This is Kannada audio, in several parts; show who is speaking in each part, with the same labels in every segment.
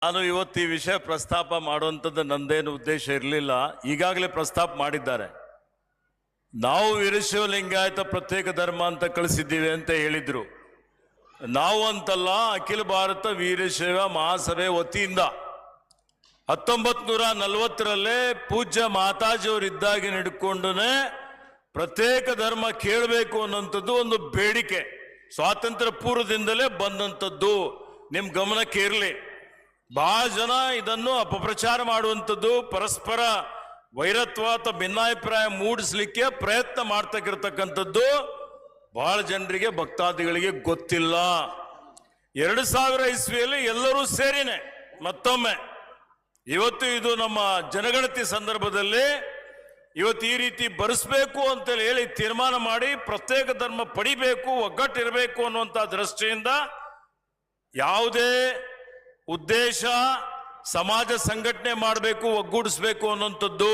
Speaker 1: ನಾನು ಇವತ್ತು ಈ ವಿಷಯ ಪ್ರಸ್ತಾಪ ಮಾಡುವಂಥದ್ದು ನಂದೇನು ಉದ್ದೇಶ ಇರಲಿಲ್ಲ. ಈಗಾಗಲೇ ಪ್ರಸ್ತಾಪ ಮಾಡಿದ್ದಾರೆ. ನಾವು ವೀರಶೈವ ಲಿಂಗಾಯತ ಪ್ರತ್ಯೇಕ ಧರ್ಮ ಅಂತ ಕಳಿಸಿದ್ದೀವಿ ಅಂತ ಹೇಳಿದ್ರು. ನಾವು ಅಂತಲ್ಲ, ಅಖಿಲ ಭಾರತ ವೀರಶೈವ ಮಹಾಸಭೆ ವತಿಯಿಂದ 1940ರಲ್ಲೇ ಪೂಜ್ಯ ಮಾತಾಜಿಯವರು ಇದ್ದಾಗಿ ಹಿಡ್ಕೊಂಡೇ ಪ್ರತ್ಯೇಕ ಧರ್ಮ ಕೇಳಬೇಕು ಅನ್ನೋಂಥದ್ದು ಒಂದು ಬೇಡಿಕೆ ಸ್ವಾತಂತ್ರ್ಯ ಪೂರ್ವದಿಂದಲೇ ಬಂದಂಥದ್ದು. ನಿಮ್ಮ ಗಮನಕ್ಕೆ ಇರಲಿ. ಬಹಳ ಜನ ಇದನ್ನು ಅಪಪ್ರಚಾರ ಮಾಡುವಂಥದ್ದು, ಪರಸ್ಪರ ವೈರತ್ವ ಅಥವಾ ಭಿನ್ನಾಭಿಪ್ರಾಯ ಮೂಡಿಸ್ಲಿಕ್ಕೆ ಪ್ರಯತ್ನ ಮಾಡ್ತಕ್ಕಿರ್ತಕ್ಕಂಥದ್ದು ಬಹಳ ಜನರಿಗೆ, ಭಕ್ತಾದಿಗಳಿಗೆ ಗೊತ್ತಿಲ್ಲ. 2000 ಇಸ್ವಿಯಲ್ಲಿ ಎಲ್ಲರೂ ಸೇರಿನೇ ಮತ್ತೊಮ್ಮೆ ಇವತ್ತು ಇದು ನಮ್ಮ ಜನಗಣತಿ ಸಂದರ್ಭದಲ್ಲಿ ಇವತ್ತು ಈ ರೀತಿ ಬರೆಸಬೇಕು ಅಂತೇಳಿ ಹೇಳಿ ತೀರ್ಮಾನ ಮಾಡಿ ಪ್ರತ್ಯೇಕ ಧರ್ಮ ಪಡಿಬೇಕು, ಒಗ್ಗಟ್ಟಿರಬೇಕು ಅನ್ನುವಂಥ ದೃಷ್ಟಿಯಿಂದ ಯಾವುದೇ ಉದ್ದೇಶ ಸಮಾಜ ಸಂಘಟನೆ ಮಾಡಬೇಕು, ಒಗ್ಗೂಡಿಸ್ಬೇಕು ಅನ್ನುವಂಥದ್ದು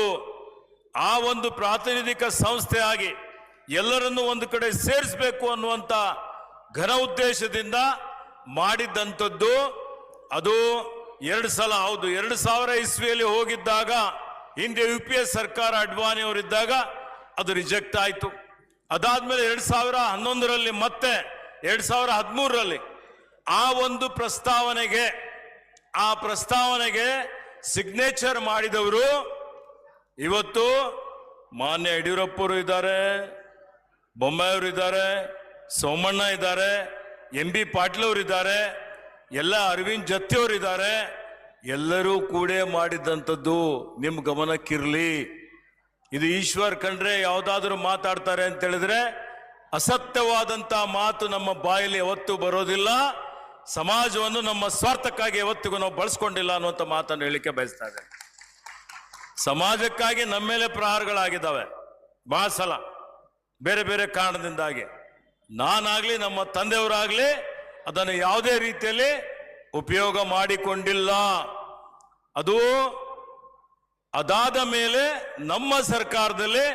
Speaker 1: ಆ ಒಂದು ಪ್ರಾತಿನಿಧಿಕ ಸಂಸ್ಥೆ ಆಗಿ ಎಲ್ಲರನ್ನೂ ಒಂದು ಕಡೆ ಸೇರಿಸಬೇಕು ಅನ್ನುವಂಥ ಘನ ಉದ್ದೇಶದಿಂದ ಮಾಡಿದ್ದಂಥದ್ದು. ಅದು 2 ಸಲ ಹೌದು. 2000 ಇಸ್ವಿಯಲ್ಲಿ ಹೋಗಿದ್ದಾಗ, ಹಿಂದೆ UPA ಸರ್ಕಾರ ಅಡ್ವಾಣಿ ಅವರಿದ್ದಾಗ ಅದು ರಿಜೆಕ್ಟ್ ಆಯಿತು. ಅದಾದ್ಮೇಲೆ 2011ರಲ್ಲಿ ಮತ್ತೆ 2013ರಲ್ಲಿ ಆ ಒಂದು ಪ್ರಸ್ತಾವನೆಗೆ ಸಿಗ್ನೇಚರ್ ಮಾಡಿದವರು ಇವತ್ತು ಮಾನ್ಯ ಯಡಿಯೂರಪ್ಪರು ಇದ್ದಾರೆ, ಬೊಮ್ಮಾಯಿಯವರು ಇದ್ದಾರೆ, ಸೋಮಣ್ಣ ಇದ್ದಾರೆ, MB ಪಾಟೀಲ್ ಅವರು ಇದ್ದಾರೆ, ಎಲ್ಲ ಅರವಿಂದ್ ಜತ್ತಿ ಇದ್ದಾರೆ. ಎಲ್ಲರೂ ಕೂಡ ಮಾಡಿದ್ದಂಥದ್ದು ನಿಮ್ಮ ಗಮನಕ್ಕಿರಲಿ. ಇದು ಈಶ್ವರ್ ಕಂಡ್ರೆ ಯಾವುದಾದ್ರೂ ಮಾತಾಡ್ತಾರೆ ಅಂತ ಹೇಳಿದ್ರೆ ಅಸತ್ಯವಾದಂಥ ಮಾತು ನಮ್ಮ ಬಾಯಲ್ಲಿ ಯಾವತ್ತೂ ಬರೋದಿಲ್ಲ. ಸಮಾಜವನ್ನು ನಮ್ಮ ಸ್ವಾರ್ಥಕ್ಕಾಗಿ ಯಾವತ್ತಿಗೂ ನಾವು ಬಳಸ್ಕೊಂಡಿಲ್ಲ ಅನ್ನುವಂಥ ಮಾತನ್ನು ಹೇಳಿಕೆ ಬಯಸ್ತಾ ಇದ್ದೇನೆ. ಸಮಾಜಕ್ಕಾಗಿ ನಮ್ಮ ಮೇಲೆ ಪ್ರಹಾರಗಳಾಗಿದ್ದಾವೆ ಬಹಳ ಸಲ, ಬೇರೆ ಬೇರೆ ಕಾರಣದಿಂದಾಗಿ. ನಾನಾಗ್ಲಿ ನಮ್ಮ ತಂದೆಯವರಾಗ್ಲಿ ಅದನ್ನು ಯಾವುದೇ ರೀತಿಯಲ್ಲಿ ಉಪಯೋಗ ಮಾಡಿಕೊಂಡಿಲ್ಲ. ಅದು ಅದಾದ ಮೇಲೆ ನಮ್ಮ ಸರ್ಕಾರದಲ್ಲಿ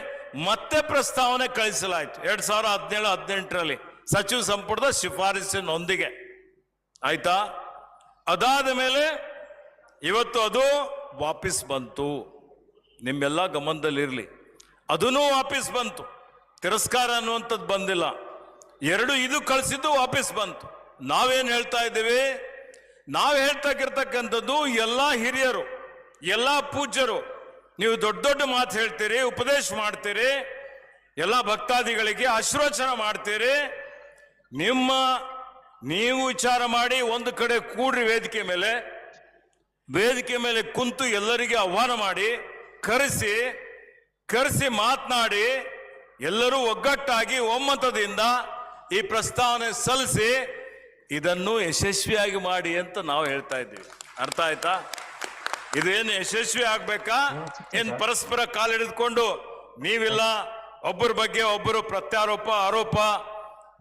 Speaker 1: ಮತ್ತೆ ಪ್ರಸ್ತಾವನೆ ಕಳಿಸಲಾಯಿತು 2017-18ರಲ್ಲಿ ಸಚಿವ ಸಂಪುಟದ ಶಿಫಾರಸಿನೊಂದಿಗೆ. ಆಯ್ತಾ? ಅದಾದ ಮೇಲೆ ಇವತ್ತು ಅದು ವಾಪಸ್ ಬಂತು. ನಿಮ್ಮೆಲ್ಲ ಗಮನದಲ್ಲಿರಲಿ, ಅದೂ ವಾಪಸ್ ಬಂತು. ತಿರಸ್ಕಾರ ಅನ್ನುವಂಥದ್ದು ಬಂದಿಲ್ಲ. ಇದು ಕಳಿಸಿದ್ದು ವಾಪಸ್ ಬಂತು. ನಾವೇನು ಹೇಳ್ತಾ ಇದ್ದೀವಿ? ನಾವು ಹೇಳ್ತಕ್ಕಿರ್ತಕ್ಕಂಥದ್ದು ಎಲ್ಲ ಹಿರಿಯರು, ಎಲ್ಲ ಪೂಜ್ಯರು, ನೀವು ದೊಡ್ಡ ದೊಡ್ಡ ಮಾತು ಹೇಳ್ತೀರಿ, ಉಪದೇಶ ಮಾಡ್ತೀರಿ, ಎಲ್ಲ ಭಕ್ತಾದಿಗಳಿಗೆ ಆಶೀರ್ವಚನ ಮಾಡ್ತೀರಿ. ನೀವು ವಿಚಾರ ಮಾಡಿ ಒಂದು ಕಡೆ ಕೂಡ್ರಿ, ವೇದಿಕೆ ಮೇಲೆ ಕುಂತು ಎಲ್ಲರಿಗೆ ಆಹ್ವಾನ ಮಾಡಿ ಕರೆಸಿ ಮಾತನಾಡಿ ಎಲ್ಲರೂ ಒಗ್ಗಟ್ಟಾಗಿ ಒಮ್ಮತದಿಂದ ಈ ಪ್ರಸ್ತಾವನೆ ಸಲ್ಲಿಸಿ ಇದನ್ನು ಯಶಸ್ವಿಯಾಗಿ ಮಾಡಿ ಅಂತ ನಾವು ಹೇಳ್ತಾ ಇದ್ದೀವಿ. ಅರ್ಥ ಆಯ್ತಾ? ಇದೇನು ಯಶಸ್ವಿ ಆಗ್ಬೇಕಾ? ಏನ್ ಪರಸ್ಪರ ಕಾಲಿಡಿದುಕೊಂಡು ನೀವಿಲ್ಲ, ಒಬ್ಬರ ಬಗ್ಗೆ ಒಬ್ಬರು ಪ್ರತ್ಯಾರೋಪ ಆರೋಪ,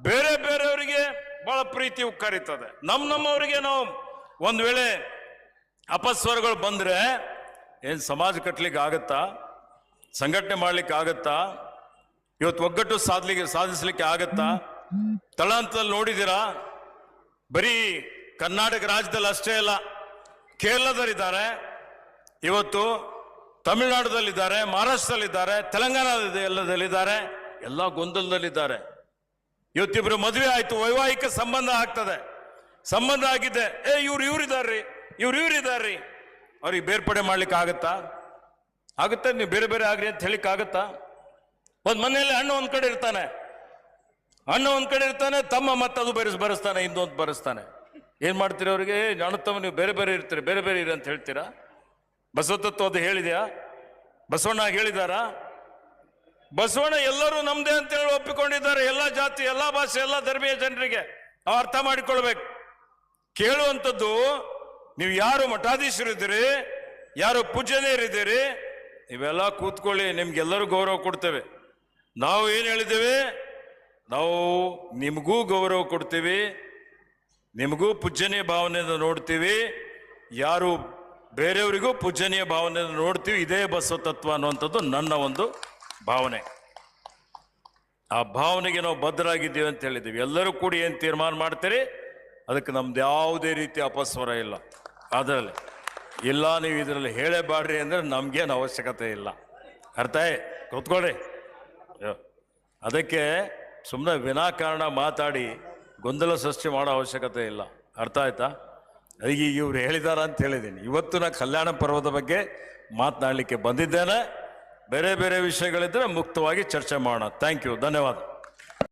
Speaker 1: ಬೇರೆ ಬೇರೆಯವರಿಗೆ ಬಹಳ ಪ್ರೀತಿ ಕರೀತದೆ. ನಮ್ಮವರಿಗೆ ನಾವು ಒಂದ್ ವೇಳೆ ಅಪಸ್ವರಗಳು ಬಂದ್ರೆ ಏನ್ ಸಮಾಜ ಕಟ್ಟಲಿಕ್ಕೆ ಆಗತ್ತಾ? ಸಂಘಟನೆ ಮಾಡ್ಲಿಕ್ಕೆ ಆಗತ್ತಾ? ಇವತ್ತು ಒಗ್ಗಟ್ಟು ಸಾಧಿಸ್ಲಿಕ್ಕೆ ಆಗತ್ತಾ? ತಳಹಂತದಲ್ಲಿ ನೋಡಿದ್ದೀರಾ? ಬರೀ ಕರ್ನಾಟಕ ರಾಜ್ಯದಲ್ಲಿ ಅಷ್ಟೇ ಅಲ್ಲ, ಕೇರಳದಲ್ಲಿದ್ದಾರೆ, ಇವತ್ತು ತಮಿಳುನಾಡದಲ್ಲಿದ್ದಾರೆ, ಮಹಾರಾಷ್ಟ್ರದಲ್ಲಿದ್ದಾರೆ, ತೆಲಂಗಾಣದಲ್ಲಿದ್ದಾರೆ, ಎಲ್ಲ ಗೊಂದಲದಲ್ಲಿದ್ದಾರೆ. ಇವತ್ತಿಬ್ರು ಮದುವೆ ಆಯ್ತು, ವೈವಾಹಿಕ ಸಂಬಂಧ ಆಗ್ತದೆ, ಸಂಬಂಧ ಆಗಿದೆ, ಇವ್ರಿದಾರ್ರಿ, ಇವ್ರಿದಾರ್ರಿ, ಅವ್ರಿಗೆ ಬೇರ್ಪಡೆ ಮಾಡ್ಲಿಕ್ಕೆ ಆಗತ್ತಾ? ಆಗುತ್ತೆ? ನೀವು ಬೇರೆ ಬೇರೆ ಆಗ್ರಿ ಅಂತ ಹೇಳಿಕ್ ಆಗತ್ತಾ? ಒಂದ್ ಮನೆಯಲ್ಲಿ ಅಣ್ಣ ಒಂದ್ ಕಡೆ ಇರ್ತಾನೆ, ತಮ್ಮ ಮತ್ತದು ಬರೆಸ್ತಾನೆ, ಇನ್ನೊಂದು ಬರೆಸ್ತಾನೆ. ಏನ್ ಮಾಡ್ತೀರಿ ಅವ್ರಿಗೆ? ಅಣ್ಣತಮ್ಮ ನೀವು ಬೇರೆ ಬೇರೆ ಇರ್ತೀರಿ, ಬೇರೆ ಬೇರೆ ಇರಿ ಅಂತ ಹೇಳ್ತೀರಾ? ಬಸವತತ್ವ ಅದು ಹೇಳಿದ್ಯಾ? ಬಸವಣ್ಣ ಹೇಳಿದಾರ? ಬಸವಣ್ಣ ಎಲ್ಲರೂ ನಮ್ದೇ ಅಂತ ಹೇಳಿ ಒಪ್ಪಿಕೊಂಡಿದ್ದಾರೆ. ಎಲ್ಲ ಜಾತಿ, ಎಲ್ಲ ಭಾಷೆ, ಎಲ್ಲ ಧರ್ಮೀಯ ಜನರಿಗೆ ನಾವು ಅರ್ಥ ಮಾಡಿಕೊಳ್ಬೇಕು. ಕೇಳುವಂಥದ್ದು, ನೀವು ಯಾರು ಮಠಾಧೀಶರಿದ್ದೀರಿ, ಯಾರು ಪೂಜ್ಯನೇರಿದ್ದೀರಿ, ಇವೆಲ್ಲ ಕೂತ್ಕೊಳ್ಳಿ, ನಿಮ್ಗೆಲ್ಲರೂ ಗೌರವ ಕೊಡ್ತೇವೆ. ನಾವು ಏನು ಹೇಳಿದ್ದೇವೆ? ನಾವು ನಿಮಗೂ ಗೌರವ ಕೊಡ್ತೀವಿ, ನಿಮಗೂ ಪೂಜ್ಯನೀಯ ಭಾವನೆಯಿಂದ ನೋಡ್ತೀವಿ, ಯಾರು ಬೇರೆಯವರಿಗೂ ಪೂಜ್ಯನೀಯ ಭಾವನೆಯಿಂದ ನೋಡ್ತೀವಿ. ಇದೇ ಬಸವ ತತ್ವ ಅನ್ನುವಂಥದ್ದು ನನ್ನ ಒಂದು ಭಾವನೆ. ಆ ಭಾವನೆಗೆ ನಾವು ಬದ್ಧರಾಗಿದ್ದೀವಿ ಅಂತ ಹೇಳಿದ್ದೀವಿ. ಎಲ್ಲರೂ ಕೂಡಿ ಏನು ತೀರ್ಮಾನ ಮಾಡ್ತೀರಿ ಅದಕ್ಕೆ ನಮ್ದು ಯಾವುದೇ ರೀತಿ ಅಪಸ್ವರ ಇಲ್ಲ. ಅದರಲ್ಲಿ ಇಲ್ಲ, ನೀವು ಇದರಲ್ಲಿ ಹೇಳೇಬಾಡ್ರಿ ಅಂದರೆ ನಮಗೇನು ಅವಶ್ಯಕತೆ ಇಲ್ಲ. ಅರ್ಥ ಕೂತ್ಕೊಳ್ಳಿ. ಅದಕ್ಕೆ ಸುಮ್ಮನೆ ವಿನಾಕಾರಣ ಮಾತಾಡಿ ಗೊಂದಲ ಸೃಷ್ಟಿ ಮಾಡೋ ಅವಶ್ಯಕತೆ ಇಲ್ಲ. ಅರ್ಥ ಆಯ್ತಾ? ಅದಕ್ಕೆ ಇವ್ರು ಹೇಳಿದಾರ ಅಂತ ಹೇಳಿದ್ದೀನಿ. ಇವತ್ತು ನಾ ಕಲ್ಯಾಣ ಪರ್ವದ ಬಗ್ಗೆ ಮಾತನಾಡಲಿಕ್ಕೆ ಬಂದಿದ್ದೇನೆ. ಬೇರೆ ಬೇರೆ ವಿಷಯಗಳಿದ್ದರೆ ಮುಕ್ತವಾಗಿ ಚರ್ಚೆ ಮಾಡೋಣ. ಥ್ಯಾಂಕ್ ಯು, ಧನ್ಯವಾದ.